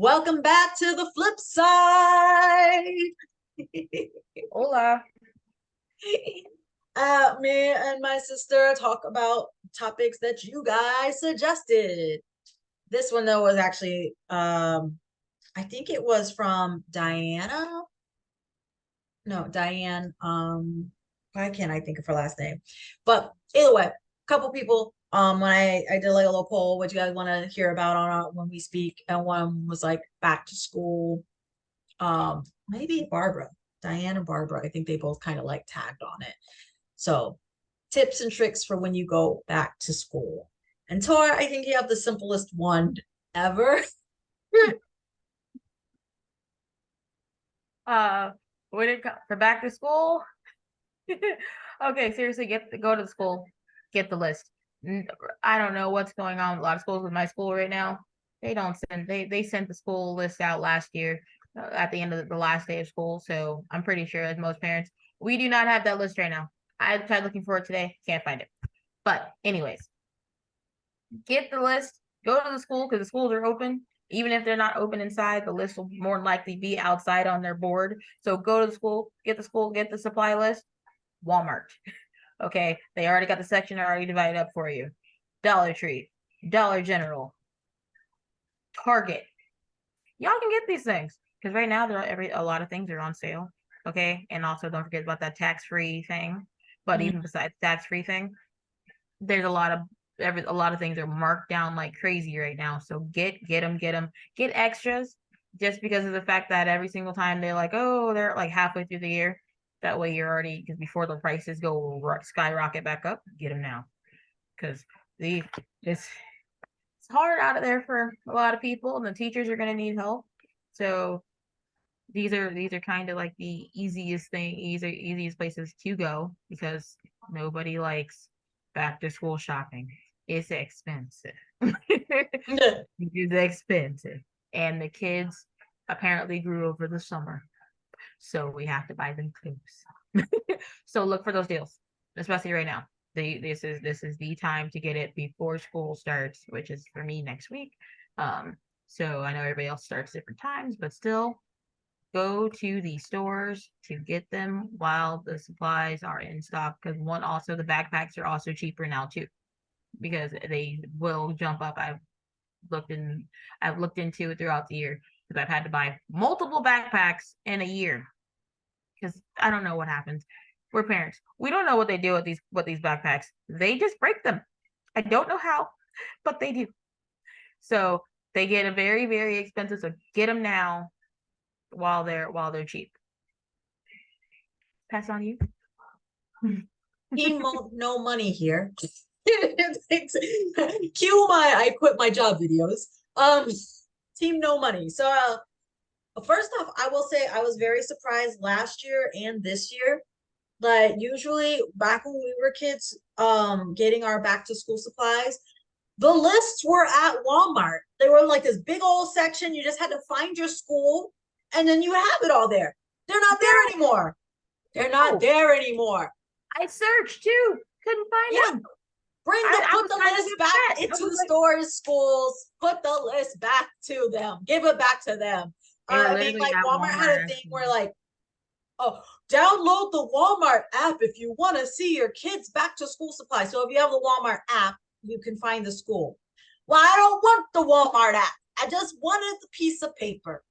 Welcome back to the flip side. Hola. Me and my sister talk about topics that you guys suggested. This one though was actually I think it was from Diana. No, Diane. Why can't I think of her last name? But either way, a couple people when I did like a little poll, what you guys want to hear about on when we speak, and one was like back to school. Maybe Barbara, Diane and Barbara, I think they both kind of like tagged on it. So tips and tricks for when you go back to school. And Tor, I think you have the simplest one ever. Uh, when it comes to back to school, okay, seriously, go to the school, get the list. I don't know what's going on with a lot of schools. With my school right now, they don't send they sent the school list out last year at the end of the last day of school. So I'm pretty sure, as most parents, we do not have that list right now. I tried looking for it today, can't find it. But anyways, get the list, go to the school because the schools are open. Even if they're not open inside, the list will more likely be outside on their board. So go to the school, get the supply list. Walmart. Okay, they already got the section already divided up for you. Dollar Tree, Dollar General, Target. Y'all can get these things because right now a lot of things are on sale. Okay, and also don't forget about that tax-free thing. But Mm. even besides tax-free thing, there's a lot of things are marked down like crazy right now. So get extras just because of the fact that every single time they're like, oh, they're like halfway through the year. That way you're already, because before the prices go skyrocket back up, get them now because the it's hard out of there for a lot of people, and the teachers are going to need help. So these are kind of like the easiest places to go because nobody likes back to school shopping. It's expensive. It is expensive. And the kids apparently grew over the summer. So we have to buy them clothes. So look for those deals, especially right now. This is the time to get it before school starts, which is for me next week. So I know everybody else starts different times, but still go to the stores to get them while the supplies are in stock. Because also the backpacks are also cheaper now too, because they will jump up. Looked in, I've looked into it throughout the year because I've had to buy multiple backpacks in a year because I don't know what happens. We're parents. We don't know what they do with these backpacks. They just break them. I don't know how, but they do. So they get a very, very expensive. So get them now while they're cheap. Pass on you. Team no money here. Cue my I quit my job videos. Team no money. So first off, I will say I was very surprised last year and this year. Like usually back when we were kids, getting our back to school supplies, the lists were at Walmart. They were in like this big old section. You just had to find your school and then you have it all there. They're not there No, anymore. They're not there anymore. I searched too. Couldn't find Yeah, them. I put was the kind of list back upset. I into was the like, stores, schools, put the list back to them, give it back to them. they were I mean, literally like at Walmart had Walmart a thing asking. where like, oh, download the Walmart app if you want to see your kids back to school supplies. So if you have the Walmart app, you can find the school. Well, I don't want the Walmart app. I just wanted the piece of paper.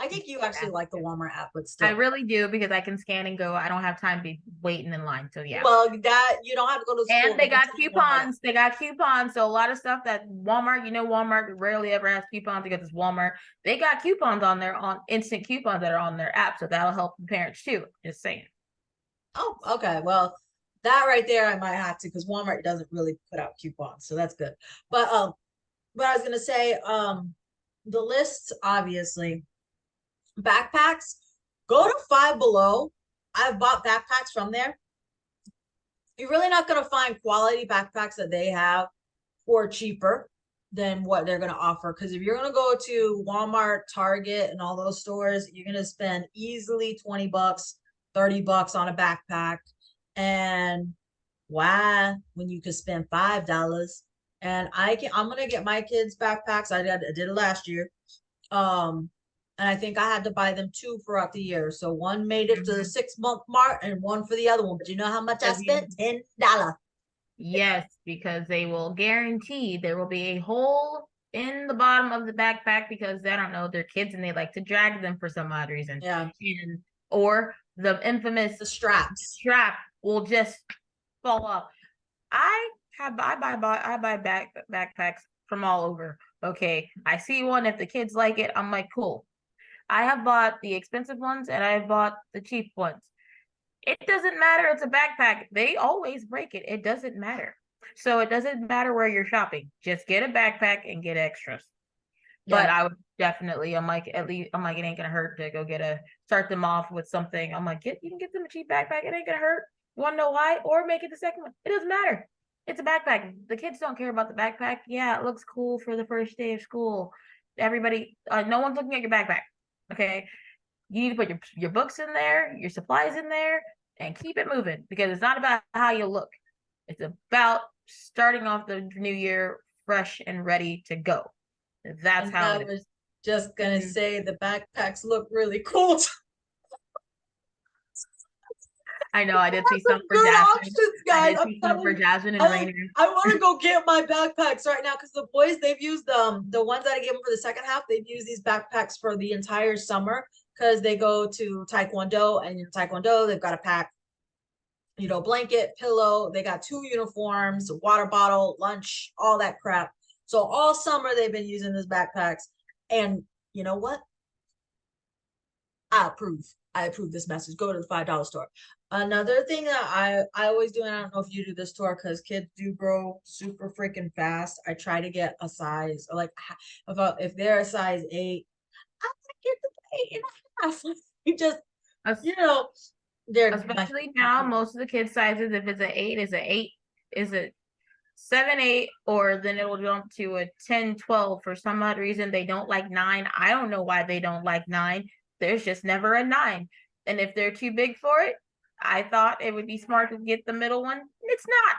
I think you actually like the Walmart app, but I still. really do because I can scan and go. I don't have time to be waiting in line. So yeah. Well, that you don't have to go to school. And they They can got send you Walmart app. coupons. They got coupons. So a lot of stuff that Walmart, Walmart rarely ever has coupons because it's Walmart. They got coupons on instant coupons that are on their app. So that'll help the parents too. Just saying. Oh, okay. Well, that right there, I might have to because Walmart doesn't really put out coupons, so that's good. But I was gonna say, the lists obviously backpacks. Go to Five Below. I've bought backpacks from there. You're really not gonna find quality backpacks that they have for cheaper than what they're gonna offer. Because if you're gonna go to Walmart, Target, and all those stores, you're gonna spend easily $20, $30 on a backpack. And why when you could spend $5? And I'm gonna get my kids backpacks. I did it last year. And I think I had to buy them two throughout the year. So one made it to the 6 month mark and one for the other one. But you know how much I spent? $10. Yes, because they will guarantee there will be a hole in the bottom of the backpack because I don't know, they're kids and they like to drag them for some odd reason. Yeah. And or the infamous The straps. strap will just fall off. I buy backpacks from all over. Okay. I see one, if the kids like it, I'm like, cool. I have bought the expensive ones and I've bought the cheap ones. It doesn't matter. It's a backpack. They always break it. It doesn't matter. So it doesn't matter where you're shopping. Just get a backpack and get extras. But Yeah. I would definitely, I'm like, at least, I'm like, it ain't gonna hurt to go start them off with something. I'm like, you can get them a cheap backpack. It ain't gonna hurt. You wanna know why? Or make it the second one. It doesn't matter. It's a backpack. The kids don't care about the backpack. Yeah, it looks cool for the first day of school. Everybody, no one's looking at your backpack. Okay. You need to put your books in there, your supplies in there, and keep it moving because it's not about how you look. It's about starting off the new year fresh and ready to go. That's And how I it is. was just gonna say the backpacks look really cool. I know I did see some for Good Jasmine. options, I guys. did I'm see some for telling you. Jasmine and Rainer. I want to go get my backpacks right now because the boys, they've used the ones that I gave them for the second half. They've used these backpacks for the entire summer because they go to Taekwondo, and in Taekwondo they've got to pack, blanket, pillow. They got 2 uniforms, water bottle, lunch, all that crap. So all summer they've been using these backpacks, and you know what? I approve. I approve this message. Go to the $5 store. Another thing that I always do, and I don't know if you do this, store, because kids do grow super freaking fast. I try to get a size, like if they're a size 8, I get the 8.5. You just, Es- you know, they're Especially now, most of the kids' sizes, if it's an 8, is it 7, 8, or then it will jump to a 10, 12. For some odd reason, they don't like 9. I don't know why they don't like 9. There's just never a 9. And if they're too big for it, I thought it would be smart to get the middle one. It's not.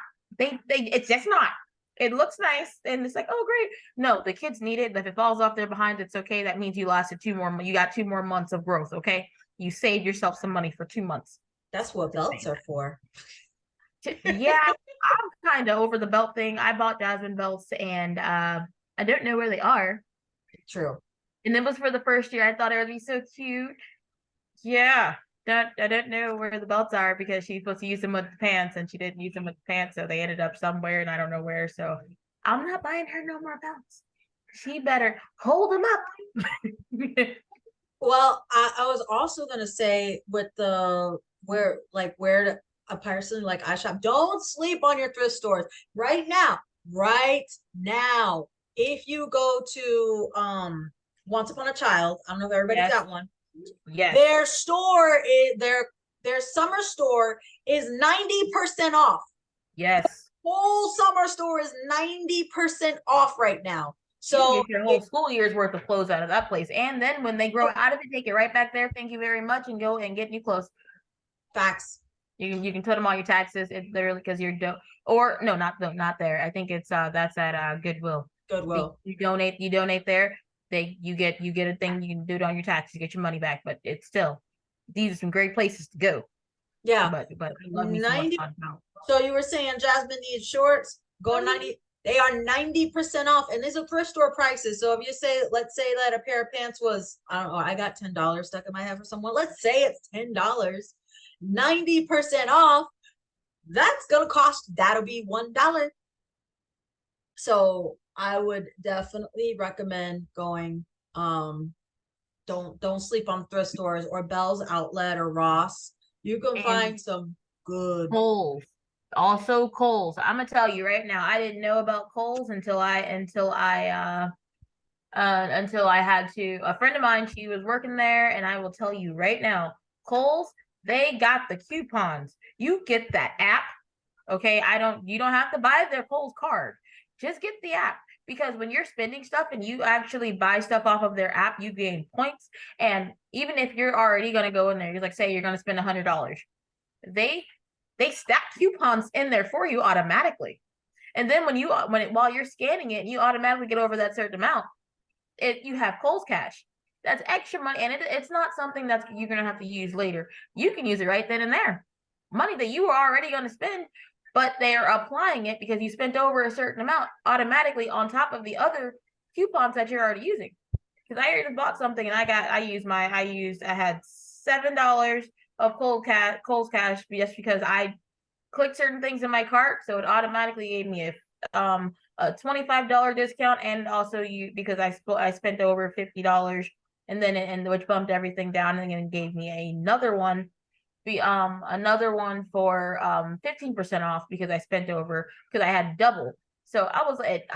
It's just not. It looks nice and it's like, oh great. No, the kids need it. If it falls off their behind, it's okay. That means you lasted you got 2 more months of growth. Okay. You saved yourself some money for 2 months. That's what belts are for. Yeah, I'm kind of over the belt thing. I bought Jasmine belts and I don't know where they are. True. And it was for the first year. I thought it would be so cute. Yeah. I don't know where the belts are because she's supposed to use them with the pants and she didn't use them with the pants, so they ended up somewhere and I don't know where. So I'm not buying her no more belts. She better hold them up. Well, I was also gonna say with the where a person like I shop, don't sleep on your thrift stores right now. Right now, if you go to Once Upon a Child, I don't know if everybody's Yes. got one. Yes. Their store is their summer store is 90% off. Yes. Whole summer store is 90% off right now. So you get your whole school year's worth of clothes out of that place. And then when they grow out of it, take it right back there. Thank you very much, and go and get new clothes. Facts. You can put them on your taxes. It's literally because you're or no, not there. I think it's that's at Goodwill. Goodwill. You donate there. You get a thing. You can do it on your taxes. You get your money back. But it's still, these are some great places to go. Yeah. But I love me 90. So you were saying Jasmine needs shorts. Go 90. They are 90% off, and these are thrift store prices. So if you say, let's say that a pair of pants was, I don't know, I got $10 stuck in my head for someone. Let's say it's $10, 90% off. That's gonna cost. That'll be $1. So I would definitely recommend going. Don't sleep on thrift stores or Bell's Outlet or Ross. You can find some good Kohl's. Also Kohl's. I'm gonna tell you right now, I didn't know about Kohl's until I had to, a friend of mine, she was working there, and I will tell you right now, Kohl's, they got the coupons. You get that app. Okay. You don't have to buy their Kohl's card. Just get the app, because when you're spending stuff and you actually buy stuff off of their app, you gain points. And even if you're already gonna go in there, you're like, say you're gonna spend $100, they stack coupons in there for you automatically. And then while you're scanning it, you automatically get over that certain amount. you have Kohl's Cash. That's extra money, and it's not something that you're gonna have to use later. You can use it right then and there. Money that you were already gonna spend, but they're applying it because you spent over a certain amount automatically on top of the other coupons that you're already using. Because I already bought something and I had $7 of Kohl's Cash just because I clicked certain things in my cart, so it automatically gave me a $25 discount, and also because I spent over $50, and then which bumped everything down, and then gave me another one for 15% off because I spent over because I had double. So I was eight,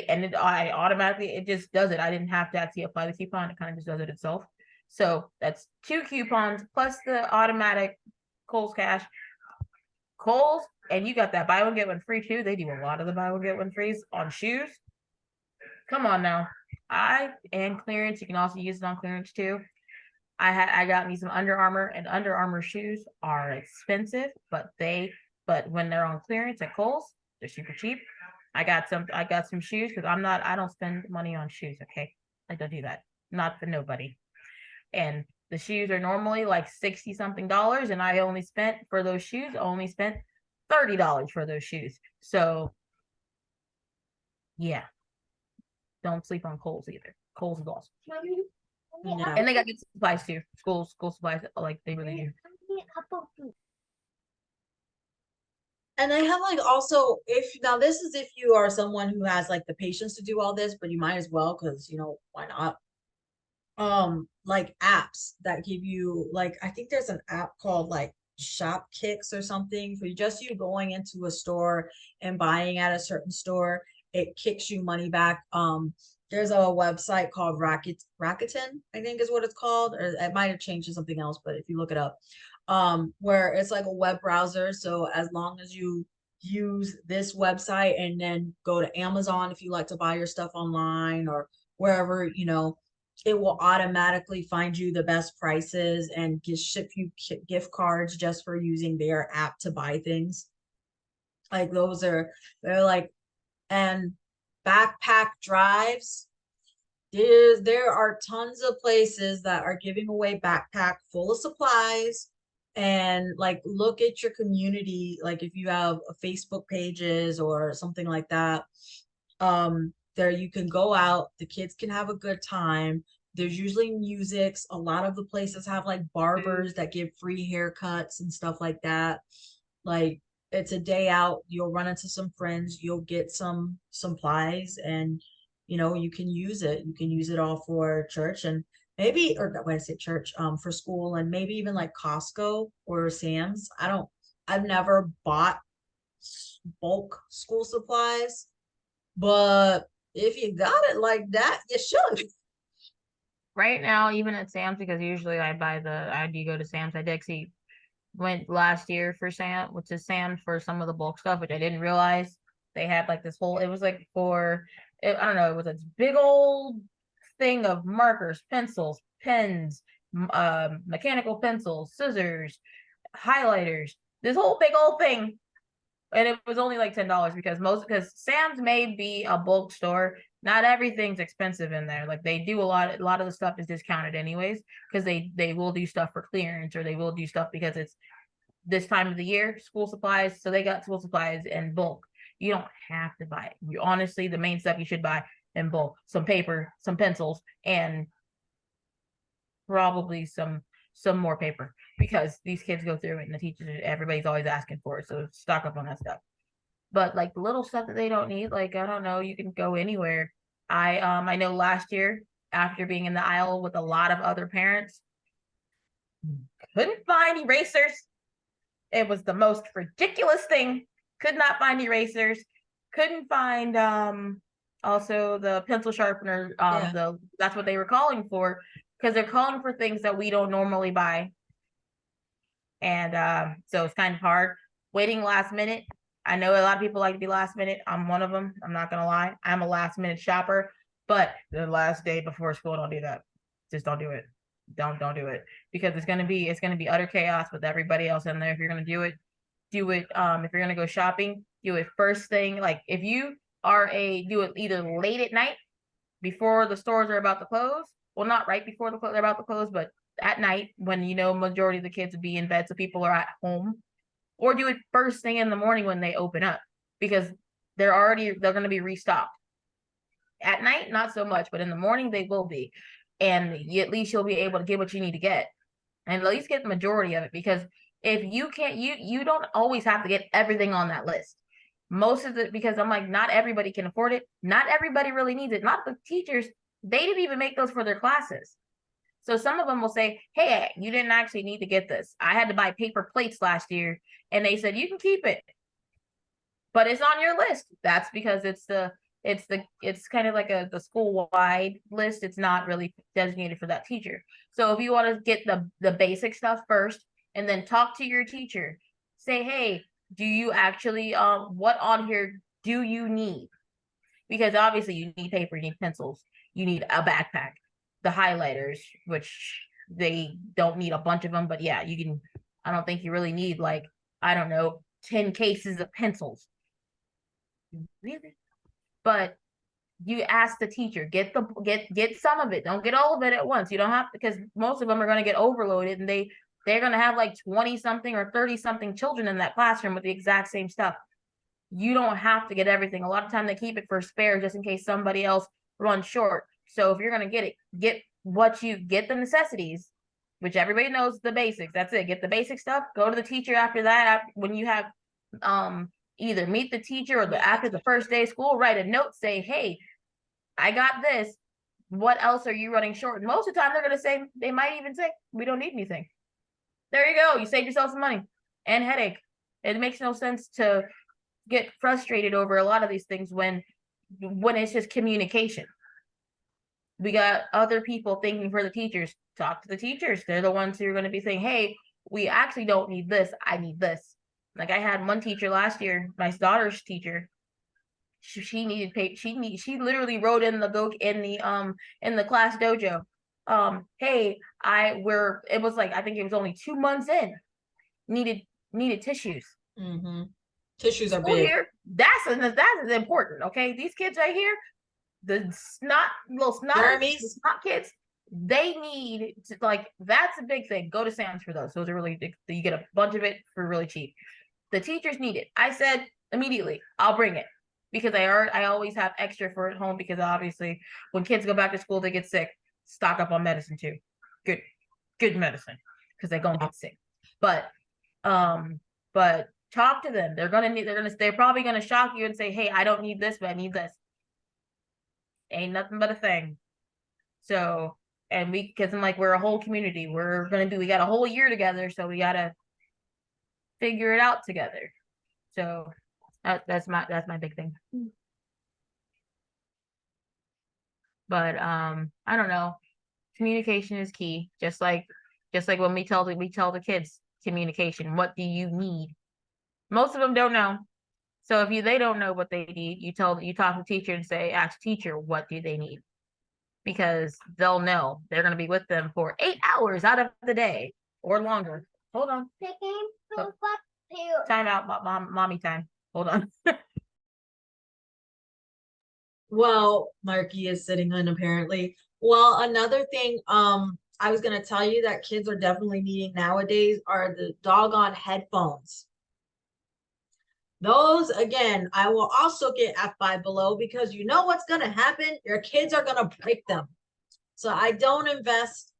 and it just does it. I didn't have to actually apply the coupon; it kind of just does it itself. So that's 2 coupons plus the automatic Kohl's Cash. Kohl's, and you got that buy one get one free too. They do a lot of the buy one get one frees on shoes. Come on now, and clearance. You can also use it on clearance too. I got me some Under Armour, and Under Armour shoes are expensive, but when they're on clearance at Kohl's, they're super cheap. I got some shoes because I don't spend money on shoes. Okay, I don't do that. Not for nobody. And the shoes are normally like 60 something dollars, and I only spent $30 for those shoes. So yeah, don't sleep on Kohl's either. Kohl's is awesome. Yeah. And they got good supplies too. School supplies, like they really do. And I have like also this is if you are someone who has like the patience to do all this, but you might as well because why not? Like apps that give you like I think there's an app called like Shop Kicks or something for just you going into a store and buying at a certain store, it kicks you money back. There's a website called Rakuten, I think is what it's called, or it might have changed to something else, but if you look it up, where it's like a web browser. So as long as you use this website and then go to Amazon if you like to buy your stuff online or wherever, it will automatically find you the best prices and just ship you gift cards just for using their app to buy things. Like they're like, and backpack drives. There are tons of places that are giving away backpack full of supplies, and like look at your community, like if you have a Facebook pages or something like that, there you can go out, the kids can have a good time. There's usually musics. A lot of the places have like barbers that give free haircuts and stuff like that. Like it's a day out, you'll run into some friends, you'll get some supplies, and you can use it. You can use it all for church and maybe, or when I say church, for school, and maybe even like Costco or Sam's. I've never bought bulk school supplies, but if you got it like that, you should. Right now, even at Sam's, because usually I do go to Sam's. I actually went last year for Sam's for some of the bulk stuff, which I didn't realize they had like this whole. It was like I don't know. It was a big old thing of markers, pencils, pens, mechanical pencils, scissors, highlighters. This whole big old thing, and it was only like $10 because Sam's may be a bulk store. Not everything's expensive in there. Like they do a lot of the stuff is discounted anyways because they will do stuff for clearance, or they will do stuff because it's this time of the year, school supplies. So they got school supplies in bulk. You don't have to buy it. Honestly, the main stuff you should buy in bulk: some paper, some pencils, and probably some more paper, because these kids go through it and the teachers, everybody's always asking for it. So stock up on that stuff. But like the little stuff that they don't need, like I don't know, you can go anywhere. I know last year, after being in the aisle with a lot of other parents, couldn't find erasers. It was the most ridiculous thing. Could not find erasers. Couldn't find also the pencil sharpener. Yeah. That's what they were calling for, because they're calling for things that we don't normally buy. And so it's kind of hard waiting last minute. I know a lot of people like to be last minute. I'm one of them. I'm not gonna lie. I'm a last minute shopper, but the last day before school, don't do that. Just don't do it. Don't do it, because it's gonna be utter chaos with everybody else in there. If you're gonna do it, do it. If you're gonna go shopping, do it first thing. Like if you do it either late at night, before the stores are about to close. Well, not right before they're about to close, but at night when majority of the kids would be in bed, so people are at home, or do it first thing in the morning when they open up, because they're going to be restocked. At night, not so much, but in the morning they will be, and at least you'll be able to get what you need to get, and at least get the majority of it. Because if you can't, you don't always have to get everything on that list. Most of it, because I'm like, not everybody can afford it. Not everybody really needs it. Not the teachers. They didn't even make those for their classes. So some of them will say, hey, you didn't actually need to get this. I had to buy paper plates last year, and they said, you can keep it, but it's on your list. That's because it's kind of like the school-wide list. It's not really designated for that teacher. So if you want to get the basic stuff first, and then talk to your teacher, say, hey, do you actually, what on here do you need? Because obviously you need paper, you need pencils, you need a backpack, the highlighters, which they don't need a bunch of them, but yeah, I don't think you really need, like, I don't know, 10 cases of pencils. Really? But you ask the teacher, get some of it. Don't get all of it at once. You don't have to, because most of them are going to get overloaded, and they're going to have like 20 something or 30 something children in that classroom with the exact same stuff. You don't have to get everything. A lot of time they keep it for spare just in case somebody else runs short. So if you're going to get it, get the necessities, which everybody knows the basics. That's it. Get the basic stuff. Go to the teacher after that. When you have either meet the teacher or after the first day of school, write a note, say, hey, I got this. What else are you running short? And most of the time they might even say, we don't need anything. There you go. You saved yourself some money and headache. It makes no sense to get frustrated over a lot of these things when it's just communication. We got other people thinking for the teachers. Talk to the teachers. They're the ones who are going to be saying, hey, we actually don't need this. I need this. Like I had one teacher last year, my daughter's teacher. She needed paper. She literally wrote in the class dojo. Hey, it was like, I think it was only 2 months in. Needed tissues. Mm-hmm. Tissues are big. Here, that's important. Okay, these kids right here, the little snot kids, they need to, like, that's a big thing. Go to Sam's for those. Those are really big. You get a bunch of it for really cheap. The teachers need it. I said immediately, I'll bring it, because I always have extra for at home, because obviously when kids go back to school, they get sick. Stock up on medicine too. Good medicine, because they're gonna get sick. But talk to them. They're probably gonna shock you and say, hey, I don't need this, but I need this. Ain't nothing but a thing. So, and because I'm like, we're a whole community. We got a whole year together, so we gotta figure it out together. So that's my big thing. But I don't know. Communication is key. Just like when we tell the kids communication. What do you need? Most of them don't know. So if they don't know what they need, you talk to the teacher and say, ask teacher, what do they need? Because they'll know. They're going to be with them for 8 hours out of the day or longer. Hold on. Time out, mommy time. Hold on. Well, Marky is sitting in apparently. Well, another thing, I was gonna tell you that kids are definitely needing nowadays are the doggone headphones. Those, again, I will also get F5 below, because you know what's gonna happen? Your kids are gonna break them. So I don't invest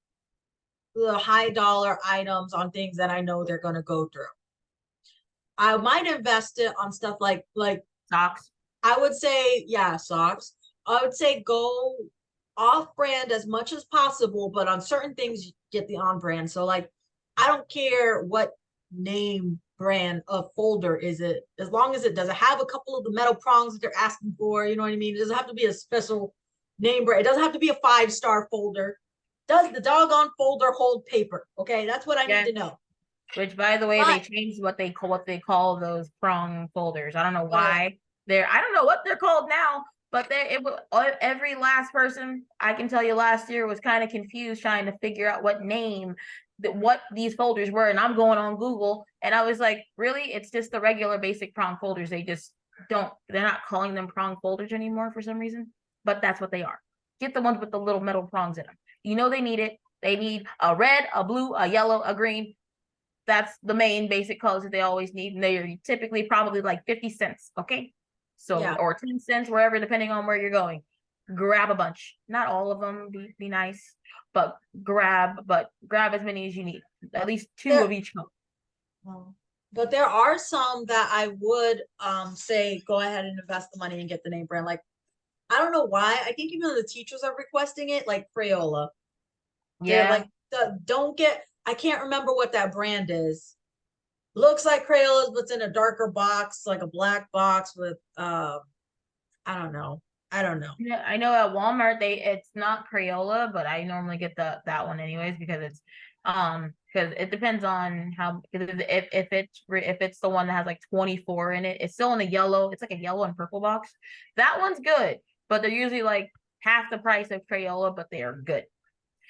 the high dollar items on things that I know they're gonna go through. I might invest it on stuff like socks. I would say, yeah, socks. I would say go off brand as much as possible, but on certain things, get the on brand. So, like, I don't care what name brand of folder is it, as long as it doesn't have a couple of the metal prongs that they're asking for. You know what I mean? It doesn't have to be a special name brand. It doesn't have to be a 5-star folder. Does the doggone folder hold paper? Okay, that's what I need to know. Which, by the way, they changed what they call those prong folders. I don't know why. I don't know what they're called now, but every last person, I can tell you, last year was kind of confused trying to figure out what these folders were. And I'm going on Google, and I was like, really? It's just the regular basic prong folders. They're not calling them prong folders anymore for some reason, but that's what they are. Get the ones with the little metal prongs in them. You know they need it. They need a red, a blue, a yellow, a green. That's the main basic colors that they always need. And they're typically probably like 50 cents. Okay. So, Yeah. or 10 cents, wherever, depending on where you're going. Grab a bunch. Not all of them, be nice, but grab as many as you need. At least two There, of each color. but there are some that I would say go ahead and invest the money and get the name brand. Like, I don't know why. I think even the teachers are requesting it, like Crayola. They're Yeah. like, don't get, I can't remember what that brand is. Looks like Crayola, but it's in a darker box, like a black box with I don't know. I don't know. Yeah, I know at Walmart it's not Crayola, but I normally get that one anyways because it depends on how, if it's the one that has like 24 in it, it's still in a yellow, it's like a yellow and purple box. That one's good, but they're usually like half the price of Crayola, but they are good.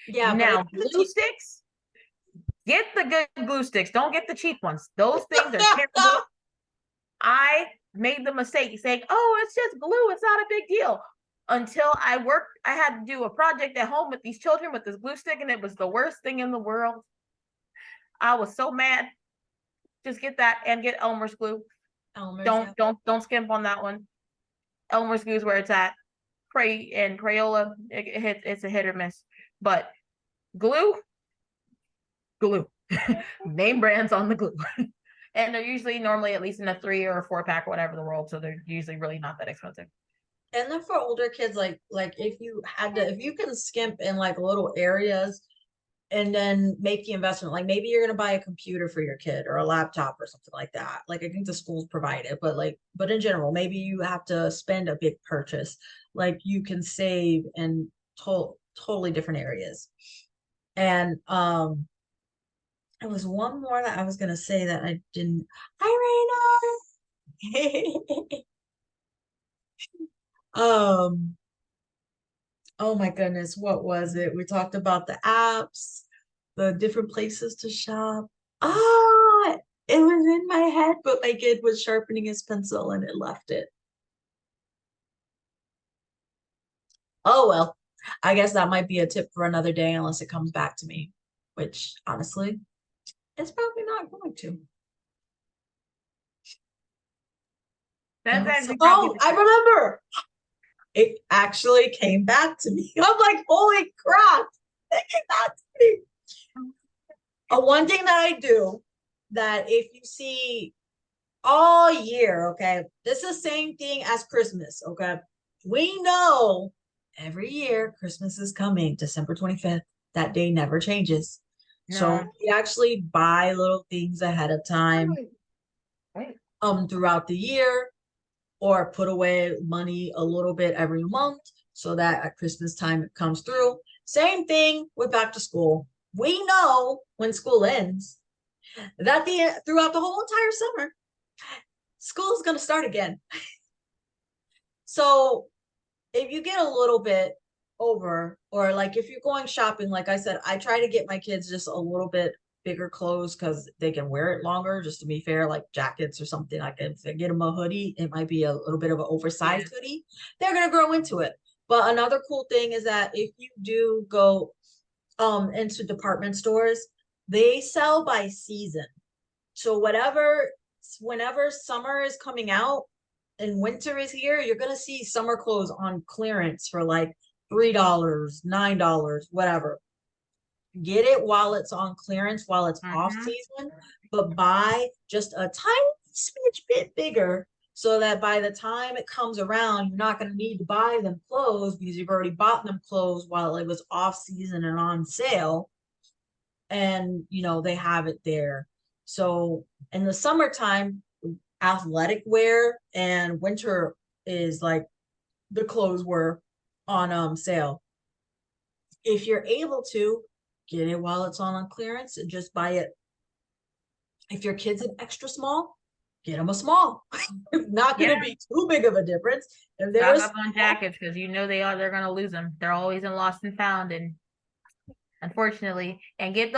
Yeah, but Now glue sticks, get the good glue sticks. Don't get the cheap ones. Those things are terrible. I made the mistake saying, oh, it's just glue. It's not a big deal. Until I had to do a project at home with these children with this glue stick, and it was the worst thing in the world. I was so mad. Just get that and get Elmer's glue. Don't skimp on that one. Elmer's glue is where it's at. Crayola, it's a hit or miss. But glue. Name brands on the glue. And they're usually normally at least in a 3 or a 4 pack or whatever the world, so they're usually really not that expensive. And then for older kids, like if you can skimp in like little areas and then make the investment, like maybe you're gonna buy a computer for your kid or a laptop or something like that. Like I think the schools provide it, but in general, maybe you have to spend a big purchase. Like you can save in totally different areas. And there was one more that I was gonna say that I didn't. Hi, Raina. Oh my goodness, what was it? We talked about the apps, the different places to shop. Ah, it was in my head, but my kid was sharpening his pencil and it left it. Oh well, I guess that might be a tip for another day unless it comes back to me, which honestly, it's probably not going to. That's actually Oh, probably I remember. It actually came back to me. I'm like, holy crap, it came back to me. One thing that I do that if you see all year, okay, this is the same thing as Christmas, okay? We know every year Christmas is coming, December 25th. That day never changes. So no. we actually buy little things ahead of time throughout the year or put away money a little bit every month so that at Christmas time it comes through. Same thing with back to school. We know when school ends that throughout the whole entire summer, school is going to start again. So if you get a little bit over, or like if you're going shopping, like I said, I try to get my kids just a little bit bigger clothes because they can wear it longer, just to be fair, like jackets or something. Like if I get them a hoodie, it might be a little bit of an oversized hoodie. They're gonna grow into it. But another cool thing is that if you do go into department stores, they sell by season. So whenever summer is coming out and winter is here, you're gonna see summer clothes on clearance for like $3, $9, whatever. Get it while it's on clearance, while it's off season, but buy just a tiny smidge bit bigger so that by the time it comes around, you're not going to need to buy them clothes because you've already bought them clothes while it was off season and on sale. And, they have it there. So in the summertime, athletic wear and winter is like the clothes were on sale. If you're able to, get it while it's on clearance and just buy it. If your kid's an extra small, get them a small. Not going to be too big of a difference. If Stock up on jackets because they're going to lose them. They're always in lost and found, and unfortunately, and get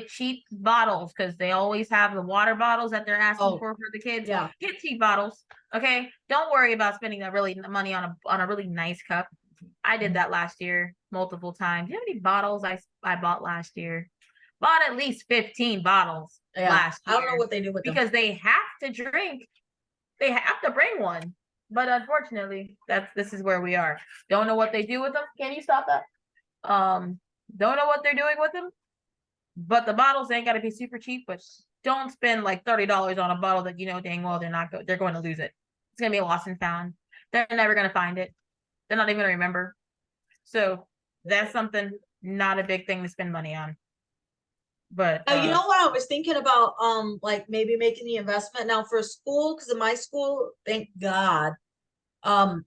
cheap bottles because they always have the water bottles that they're asking for the kids. Yeah, get cheap bottles. Okay, don't worry about spending that really money on a really nice cup. I did that last year multiple times. You know how many bottles I bought last year? Bought at least 15 bottles Yeah, last I don't know year what they do with them. because they have to drink. They have to bring one. But unfortunately, this is where we are. Don't know what they do with them. Can you stop that? Don't know what they're doing with them. But the bottles ain't got to be super cheap. But don't spend like $30 on a bottle that you know dang well they're going to lose it. It's gonna be a lost and found. They're never gonna find it. They're not even gonna remember. So that's something not a big thing to spend money on. But You know what I was thinking about? Like maybe making the investment now for school, because in my school, thank God,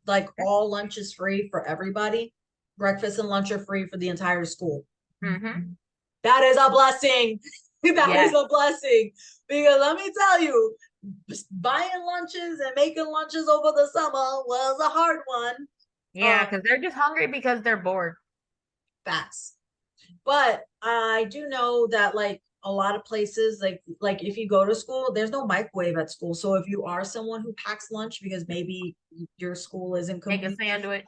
like all lunch is free for everybody. Breakfast and lunch are free for the entire school. mm-hmm. That is a blessing. That is Yes. a blessing. Because let me tell you, buying lunches and making lunches over the summer was a hard one. Yeah, because they're just hungry because they're bored. Facts. But I do know that like a lot of places, like if you go to school, there's no microwave at school. So if you are someone who packs lunch because maybe your school isn't Make a completely, sandwich.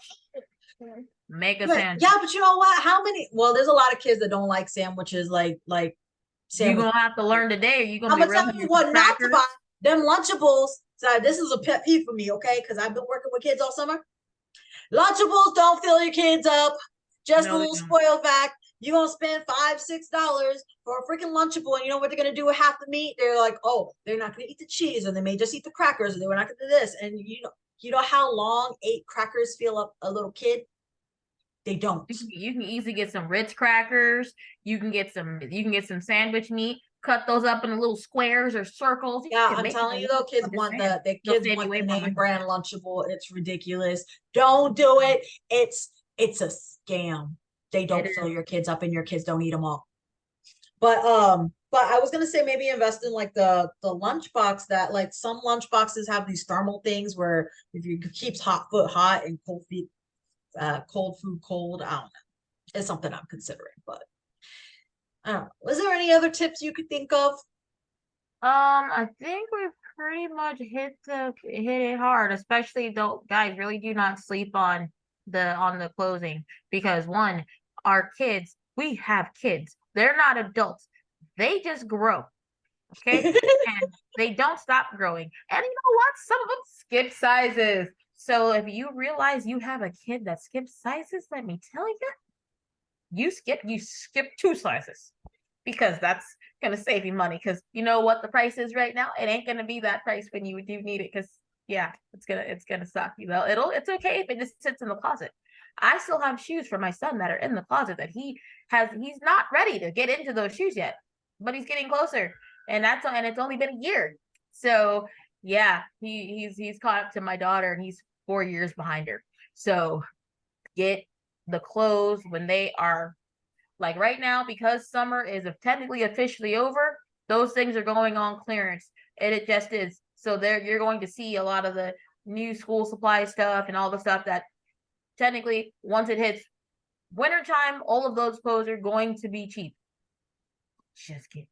Make a but sandwich. yeah, but you know what? How many? Well, there's a lot of kids that don't like sandwiches, like You're sandwich. gonna have to learn today, or you're gonna I'm be gonna real tell you hungry for what not to buy. crackers. Them Lunchables. So this is a pet peeve for me, okay? Because I've been working with kids all summer. Lunchables don't fill your kids up. Just a No, they little don't. spoiled fact. You're gonna spend $5, $6 for a freaking Lunchable, and you know what they're gonna do with half the meat? They're like, oh, they're not gonna eat the cheese, or they may just eat the crackers, or they were not gonna do this. And you know how long 8 crackers fill up a little kid? They don't. You can easily get some Ritz crackers. You can get some sandwich meat. Cut those up into little squares or circles. You Yeah, can I'm make it. telling you though, kids I'm just want saying, the they'll kids save you want way the more name money. brand Lunchable. It's ridiculous. Don't do it. It's a scam. They It don't fill is. your kids up and your kids don't eat them all. But I was gonna say maybe invest in like the lunch box that like some lunch boxes have these thermal things where if you keeps hot foot hot and cold feet cold food cold. I don't know. It's something I'm considering, but I don't know. Was there any other tips you could think of? I think we've pretty much hit it hard, especially though guys really do not sleep on the closing because one, our kids, we have kids. They're not adults. They just grow. Okay. And they don't stop growing. And you know what? Some of them skip sizes. So if you realize you have a kid that skips sizes, let me tell you, you skip 2 sizes because that's gonna save you money. Because you know what the price is right now, it ain't gonna be that price when you do need it. Because yeah, it's gonna suck. You know, it's okay if it just sits in the closet. I still have shoes for my son that are in the closet that he's not ready to get into those shoes yet, but he's getting closer, and it's only been a year. So yeah, he's caught up to my daughter, and he's 4 years behind her. So get the clothes when they are like right now, because summer is technically officially over, those things are going on clearance. And it just is. So there you're going to see a lot of the new school supply stuff and all the stuff that technically once it hits wintertime, all of those clothes are going to be cheap. Just kidding.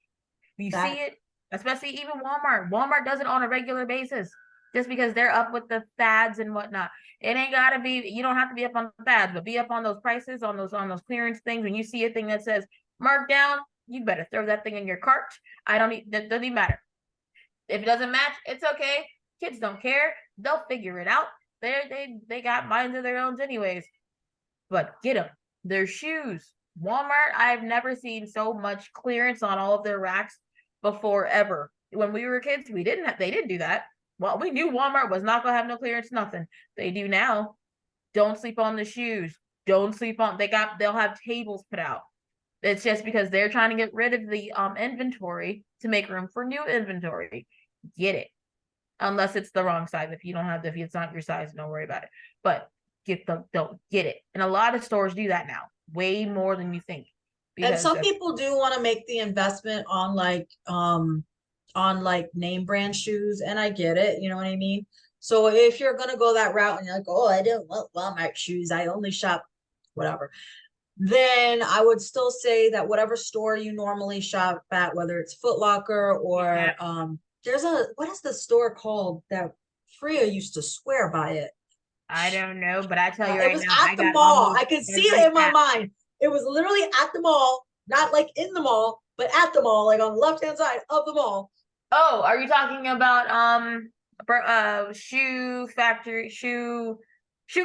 You see That it, especially even Walmart. Walmart does it on a regular basis just because they're up with the fads and whatnot. It ain't gotta be. You don't have to be up on the fads, but be up on those prices, on those clearance things. When you see a thing that says markdown, you better throw that thing in your cart. I don't. That doesn't even matter. If it doesn't match, it's okay. Kids don't care. They'll figure it out. They got minds of their own anyways. But get them. Their shoes. Walmart, I've never seen so much clearance on all of their racks before ever. When we were kids, they didn't do that. Well, we knew Walmart was not gonna have no clearance, nothing. They do now. Don't sleep on the shoes. Don't sleep on they'll have tables put out. It's just because they're trying to get rid of the inventory to make room for new inventory. Get it. Unless it's the wrong size. If it's not your size, don't worry about it. But don't get it. And a lot of stores do that now, way more than you think. and Because some people do want to make the investment on like name brand shoes, and I get it, you know what I mean? So if you're gonna go that route and you're like, oh, I don't want Walmart shoes, I only shop whatever, then I would still say that whatever store you normally shop at, whether it's Foot Locker yeah, or there's a what is the store called that Freya used to swear by it? I don't know, but I tell you It right was now, at I the got mall. almost I could see it every in my app. mind. It was literally at the mall, not like in the mall, but at the mall, like on the left hand side of the mall. Oh, are you talking about shoe factory shoe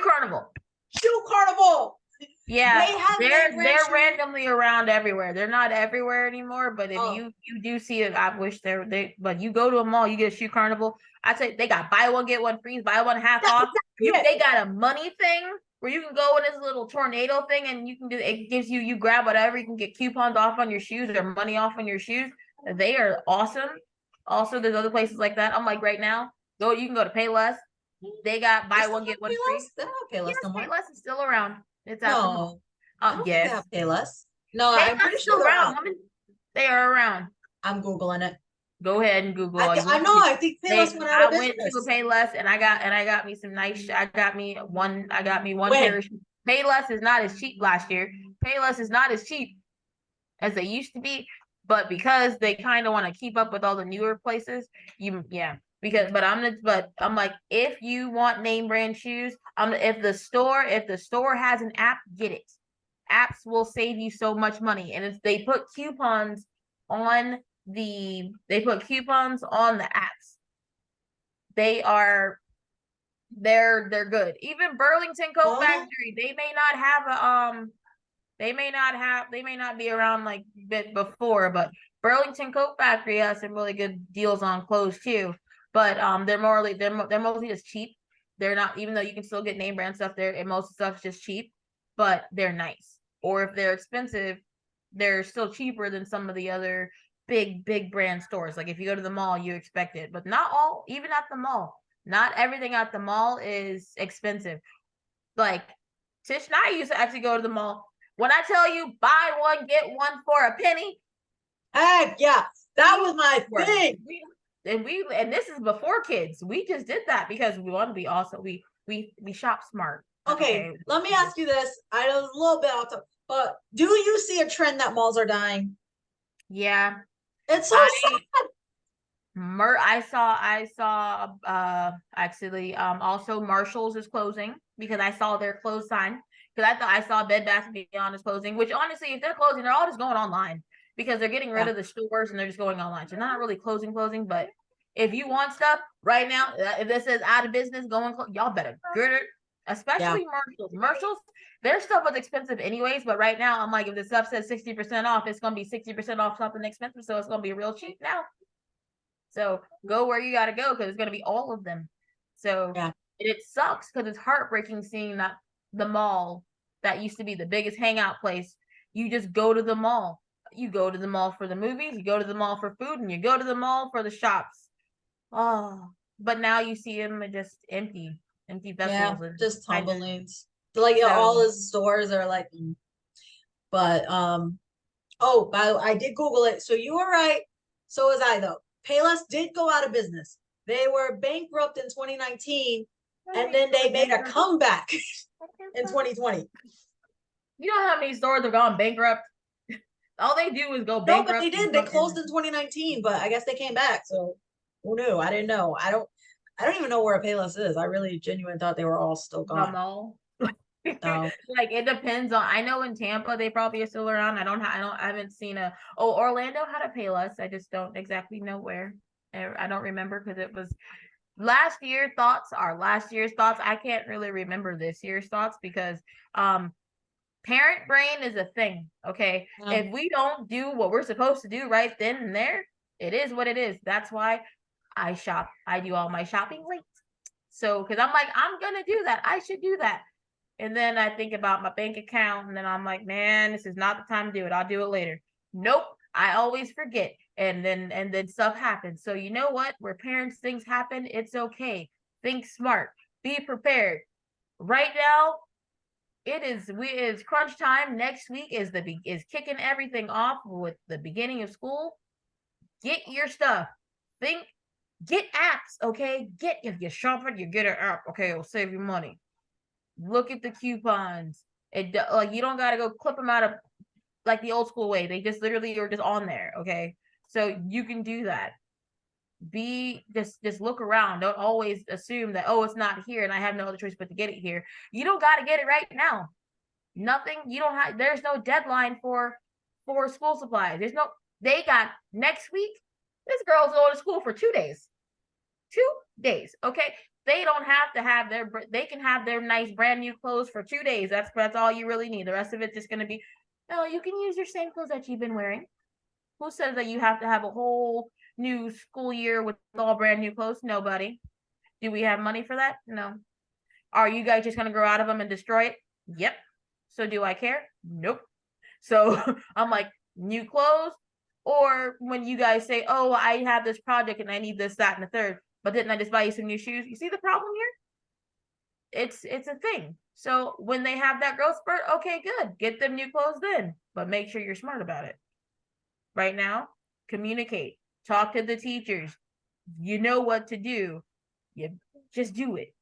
carnival? Shoe Carnival. Yeah, They have name brand they're shoes. randomly around everywhere. They're not everywhere anymore, but if Oh, you do see it, I wish they but you go to a mall, you get a shoe carnival. I say they got buy one get one free, buy one half that's off. exactly You it. they got a money thing where you can go in this little tornado thing and you can do it gives you grab whatever, you can get coupons off on your shoes or money off on your shoes. They are awesome. Also, there's other places like that. I'm like right now, go you can go to Payless. They got They buy still one have get one free. Payless? They don't have Yes, Payless no more. Payless is still around. It's at the mall. No, I don't think they Yes. have Payless. No, I'm Payless pretty is sure still they're around, not. woman. They are around. I'm Googling it. Go ahead and Google all you I want know. to. I think Payless went out of I went to a business. Payless and I got me some nice. I got me one pair When? of shoes. Payless is not as cheap last year. Payless is not as cheap as they used to be, but because they kind of want to keep up with all the newer places, yeah. Because but I'm like if you want name brand shoes, if the store has an app, get it. Apps will save you so much money, and it's they put coupons on the apps. They are they're good. Even Burlington Coat Oh, Factory, they may not have a they may not be around like bit before, but Burlington Coat Factory has some really good deals on clothes too. But they're mostly just cheap. They're not even though you can still get name brand stuff there, and most stuff's just cheap, but they're nice. Or if they're expensive, they're still cheaper than some of the other big brand stores. Like if you go to the mall, you expect it, but not all. Even at the mall, not everything at the mall is expensive. Like Tish and I used to actually go to the mall. When I tell you buy one get one for a penny, heck yeah. That we was my were thing. and this is before kids. We just did that because we want to be also we shop smart. Okay, Okay. let me ask you this. I know a little bit off the, but do you see a trend that malls are dying? Yeah. It's so I sad. I saw actually also Marshalls is closing because I saw their close sign because I thought I saw Bed Bath and Beyond is closing, which honestly if they're closing they're all just going online because they're getting rid Yeah, of the stores and they're just going online. So not really closing, but if you want stuff right now, if this says out of business, y'all better get it. yeah, Especially Marshalls, their stuff was expensive anyways, but right now I'm like, if the stuff says 60% off, it's gonna be 60% off something expensive, so it's gonna be real cheap now. So go where you got to go because it's going to be all of them. So yeah, it sucks because it's heartbreaking seeing that the mall that used to be the biggest hangout place, you just go to the mall. You go to the mall for the movies, you go to the mall for food, and you go to the mall for the shops. Oh, but now you see them just empty yeah. vessels, and Just I just tumbleweeds. Like so all his stores are like, but oh, by the way, I did Google it. So you were right. So was I though. Payless did go out of business. They were bankrupt in 2019, and then they made a comeback in 2020. you know how many stores have gone bankrupt? All they do is go No, but they bankrupt did. They closed in 2019, but I guess they came back. So who knew? I didn't know. I don't even know where a Payless is. I really genuinely thought they were all still the gone. mall. No. Like it depends on. I know in Tampa they probably are still around. I haven't seen a. Oh, Orlando had a Payless. I just don't exactly know where. I don't remember because it was last year. Thoughts are last year's thoughts. I can't really remember this year's thoughts because um parent brain is a thing. Okay, Yeah. if we don't do what we're supposed to do right then and there, it is what it is. That's why I shop. I do all my shopping late. So, because I'm like, I'm gonna do that. I should do that. And then I think about my bank account, and then I'm like, man, this is not the time to do it. I'll do it later. Nope, I always forget, and then stuff happens. So you know what? Where parents things happen, it's okay. Think smart. Be prepared. Right now, it's crunch time. Next week is kicking everything off with the beginning of school. Get your stuff. Think. Get apps, okay? If you're shopping, you get an app, okay? It'll save you money. Look at the coupons. Like you don't gotta go clip them out of like the old school way. They just literally are just on there. Okay, so you can do that. just look around. Don't always assume that, oh, it's not here and I have no other choice but to get it here. You don't got to get it right now. Nothing. You don't have. There's no deadline for school supplies. They got next week. This girl's going to school for 2 days. 2 days. Okay. They don't have to have they can have their nice brand new clothes for 2 days. That's all you really need. The rest of it's just going to be, no, you can use your same clothes that you've been wearing. Who says that you have to have a whole new school year with all brand new clothes? Nobody. Do we have money for that? No. Are you guys just going to grow out of them and destroy it? Yep. So do I care? Nope. So I'm like, new clothes. Or when you guys say, oh, I have this project and I need this, that, and the third, but didn't I just buy you some new shoes? You see the problem here? It's a thing. So when they have that growth spurt, okay, good. Get them new clothes then, but make sure you're smart about it. Right now, communicate. Talk to the teachers. You know what to do. You just do it.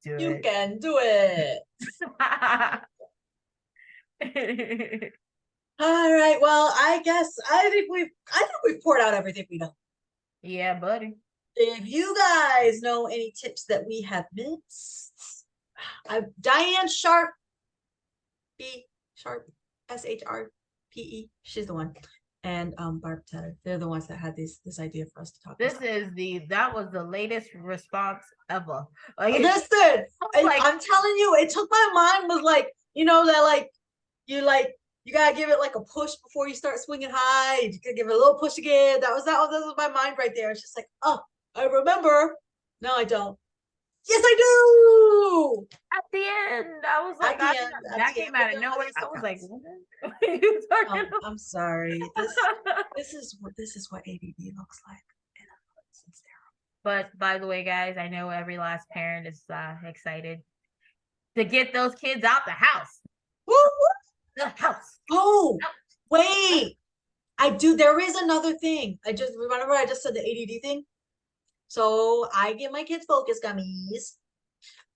You can do it. All right. Well, I think we've poured out everything we know. Yeah, buddy. If you guys know any tips that we have missed, Diane Sharp, SHRPE, she's the one, and Barb Tedder, they're the ones that had this idea for us to talk about. That was the latest response ever. Like, listen, I'm telling you, it took my mind was like, you know, that you gotta give it like a push before you start swinging high. You gotta give it a little push again. That was my mind right there. It's just like, oh, I remember. No, I don't. Yes, I do. At the end, I was like, that came out of nowhere. I was like, what are you talking about? I'm sorry. This is what ADD looks like. But by the way, guys, I know every last parent is excited to get those kids out the house. Woo! The house. Oh, wait. There is another thing. I just said the ADD thing. So I give my kids focus gummies.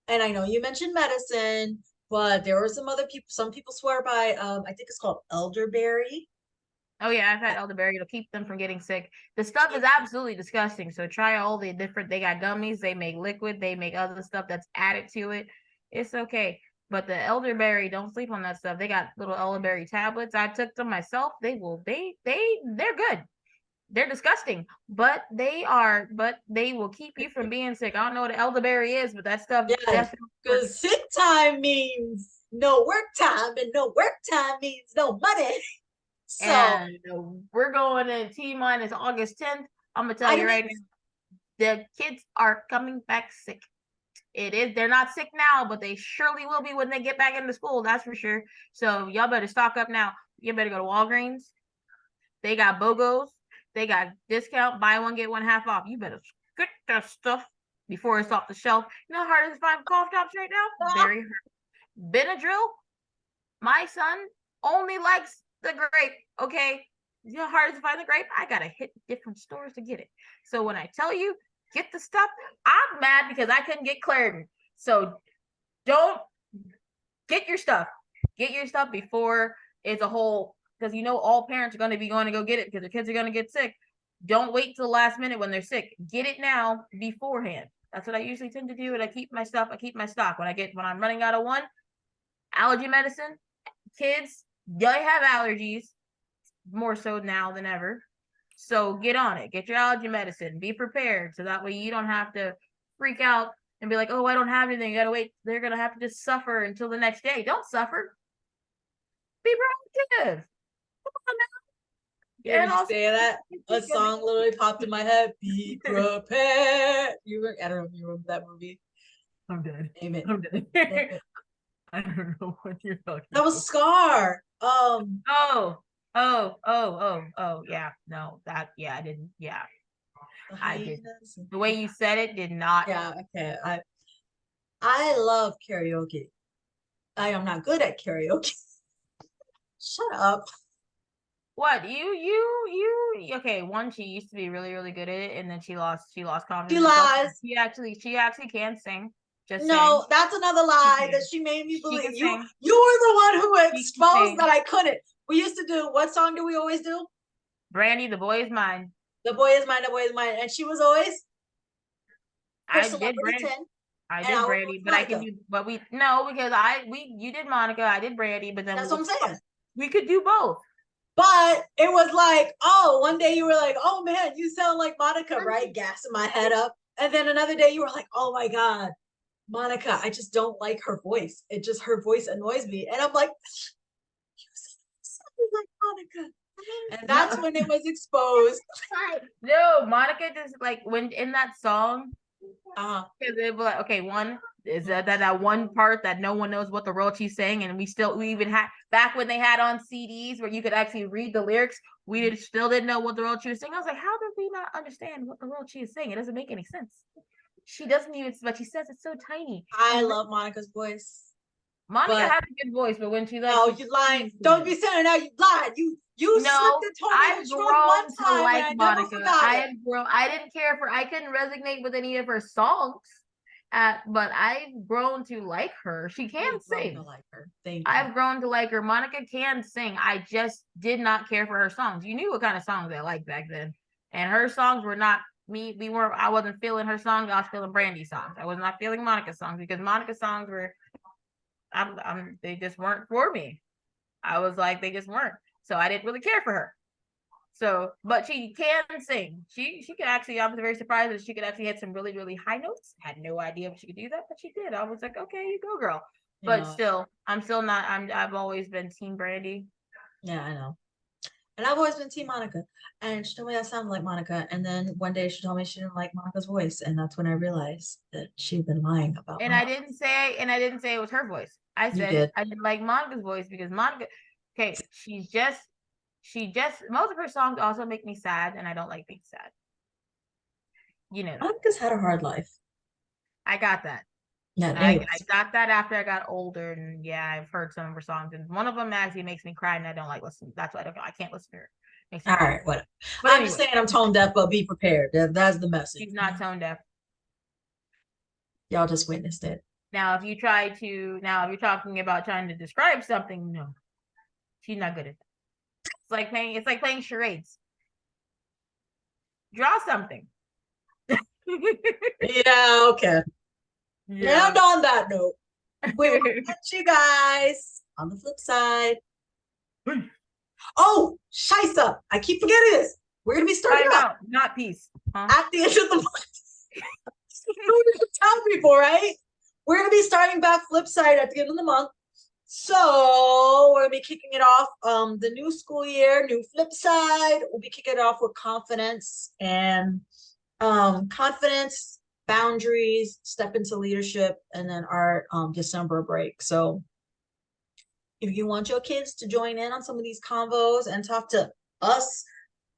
And I know you mentioned medicine, but there were some people swear by, I think it's called elderberry. Oh yeah, I've had elderberry. It'll keep them from getting sick. The stuff is absolutely disgusting. So try all the different, they got gummies, they make liquid, they make other stuff that's added to it. It's okay. But the elderberry, don't sleep on that stuff. They got little elderberry tablets. I took them myself. They're good. They're disgusting, but they will keep you from being sick. I don't know what an elderberry is, but that stuff. Yeah, because sick time means no work time, and no work time means no money. So and we're going in T-minus August 10th. I'm gonna tell you right now, the kids are coming back sick. They're not sick now, but they surely will be when they get back into school. That's for sure. So y'all better stock up now. You better go to Walgreens. They got BOGOs. They got discount, buy one, get one half off. You better get that stuff before it's off the shelf. You know how hard it is to find cough drops right now? Very hard. Benadryl, my son only likes the grape, okay? You know how hard it is to find the grape? I gotta hit different stores to get it. So when I tell you, get the stuff, I'm mad because I couldn't get Claritin. So don't get your stuff. Get your stuff before it's a whole, because all parents are going to go get it because their kids are going to get sick. Don't wait till the last minute when they're sick. Get it now beforehand. That's what I usually tend to do, and I keep my stock. When I'm running out of one, allergy medicine, kids, they have allergies more so now than ever. So get on it. Get your allergy medicine. Be prepared so that way you don't have to freak out and be like, oh, I don't have anything. You got to wait. They're going to have to just suffer until the next day. Don't suffer. Be proactive. Yeah, you say that? A song literally popped in my head. Be prepared. I don't know if you remember that movie. I'm dead. Name it. I'm dead. I don't know what you're talking about. That was Scar. Yeah. No, I didn't. Yeah. I did. The way you said it did not. Yeah, okay. I love karaoke. I am not good at karaoke. Shut up. What you okay, one, she used to be really, really good at it, and then she lost confidence. She lies. She actually can sing. Just no, saying. That's another lie that she made me believe. You were the one who exposed that I couldn't. We used to do, what song do we always do? Brandy, the Boy Is Mine. The boy is mine, the boy is mine. And she was always her I did celebrity Brandy. 10. I And I did was Brandy, but I can Monica. do. But we no because you did Monica. I did Brandy, but then That's what I'm saying. we could do both. But it was like, oh, one day you were like, oh man, you sound like Monica, right? Gassing my head up. And then another day you were like, oh my God, Monica, I just don't like her voice. It just, her voice annoys me. And I'm like, you sound like Monica. And that's No, when it was exposed. no, Monica just like when in that song Uh, because it was like okay, one is that one part that no one knows what the world she's saying, and we even had back when they had on CDs where you could actually read the lyrics. Still didn't know what the world she was saying. I was like, how did we not understand what the world she is saying? It doesn't make any sense. She doesn't even, but she says it's so tiny. I And love Monica's voice. Monica But has a good voice, but when she like no, she you lied. Don't be saying that you lied. You slipped no, and told me I've the truth one grown to time and like I never Monica. forgot I it. have grown. I didn't care for. I couldn't resonate with any of her songs, but I've grown to like her. She can You've grown to sing. like her. Thank you. I've grown to like her. Monica can sing. I just did not care for her songs. You knew what kind of songs I liked back then, and her songs were not me. We weren't. I wasn't feeling her songs. I was feeling Brandy songs. I was not feeling Monica songs because Monica songs were. They just weren't for me. I was like, they just weren't. So I didn't really care for her. So, but she can sing. She could actually. I was very surprised that she could actually hit some really really high notes. Had no idea if she could do that, but she did. I was like, okay, you go, girl. You But know, still, I'm still not. I've always been Team Brandy. yeah, I know. And I've always been Team Monica. And she told me I sounded like Monica. And then one day she told me she didn't like Monica's voice. And that's when I realized that she'd been lying about And my I life. didn't say. And I didn't say it was her voice. I You said did. I didn't like Monica's voice because Monica. Okay, she just. Most of her songs also make me sad, and I don't like being sad. You know that. Monica's had a hard life. I got that. Yeah, I anyways. got that after I got older, and yeah, I've heard some of her songs, and one of them actually makes me cry, and I don't like listening. That's why I can't listen to her. Makes me All cry. right, whatever. But I'm just anyway, saying I'm tone deaf, but be prepared. That's the message. she's not tone deaf. Y'all just witnessed it. Now if you're talking about trying to describe something, no, she's not good at that. It's like playing charades. Draw something. Yeah, okay. Yeah. And on that note, we will catch you guys on the flip side. Oh, Shisa. I keep forgetting this. We're going to be starting Time up out, not peace. Huh? at the end of the month. We didn't tell people, right? We're going to be starting back Flipside at the end of the month. So we're gonna be kicking it off the new school year, new Flipside. We'll be kicking it off with confidence and confidence, boundaries, step into leadership, and then our December break. So if you want your kids to join in on some of these convos and talk to us,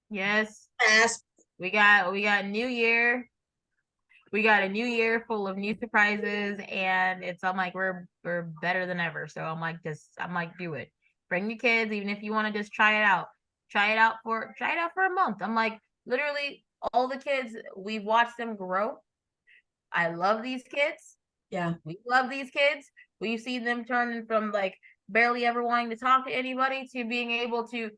Yes. ask. We got New Year. We got a new year full of new surprises, and I'm like we're better than ever. So I'm like do it. Bring your kids, even if you want to just try it out. Try it out for a month. I'm like literally all the kids, we watched them grow. I love these kids. Yeah. We love these kids. We've seen them turn from like barely ever wanting to talk to anybody to being able to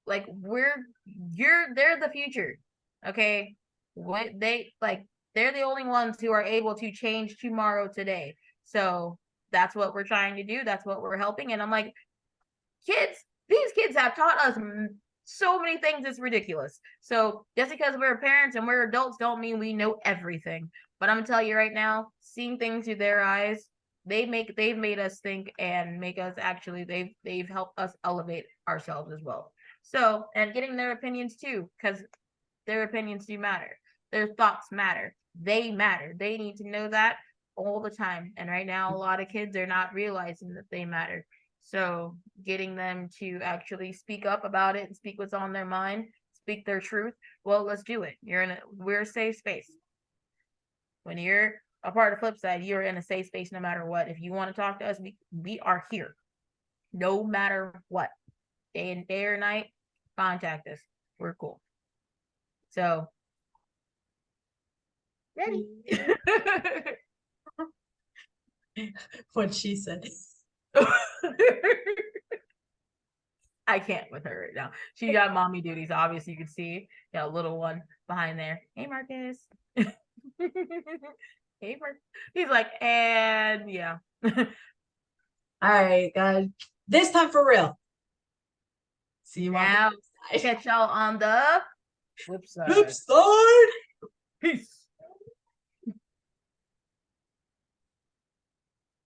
like they're the future. Okay. What they like they're the only ones who are able to change tomorrow today. So that's what we're trying to do. That's what we're helping. And I'm like, these kids have taught us so many things. It's ridiculous. So just because we're parents and we're adults don't mean we know everything. But I'm gonna tell you right now, seeing things through their eyes, they've made us think and make us actually they've helped us elevate ourselves as well. So and getting their opinions too, because their opinions do matter. Their thoughts matter. They matter. They need to know that all the time. And right now, a lot of kids are not realizing that they matter. So getting them to actually speak up about it and speak what's on their mind, speak their truth. Well, let's do it. We're a safe space. When you're a part of Flipside, you're in a safe space no matter what. If you want to talk to us, we are here. No matter what. Day or night, contact us. We're cool. So ready. What she said. I can't with her right now. She got mommy duties. Obviously, you can see a little one behind there. Hey, Marcus. Hey, Mark. He's like, and yeah. All right, guys. This time for real. See you on the Now, flip side. catch y'all on the flip side. Flipside.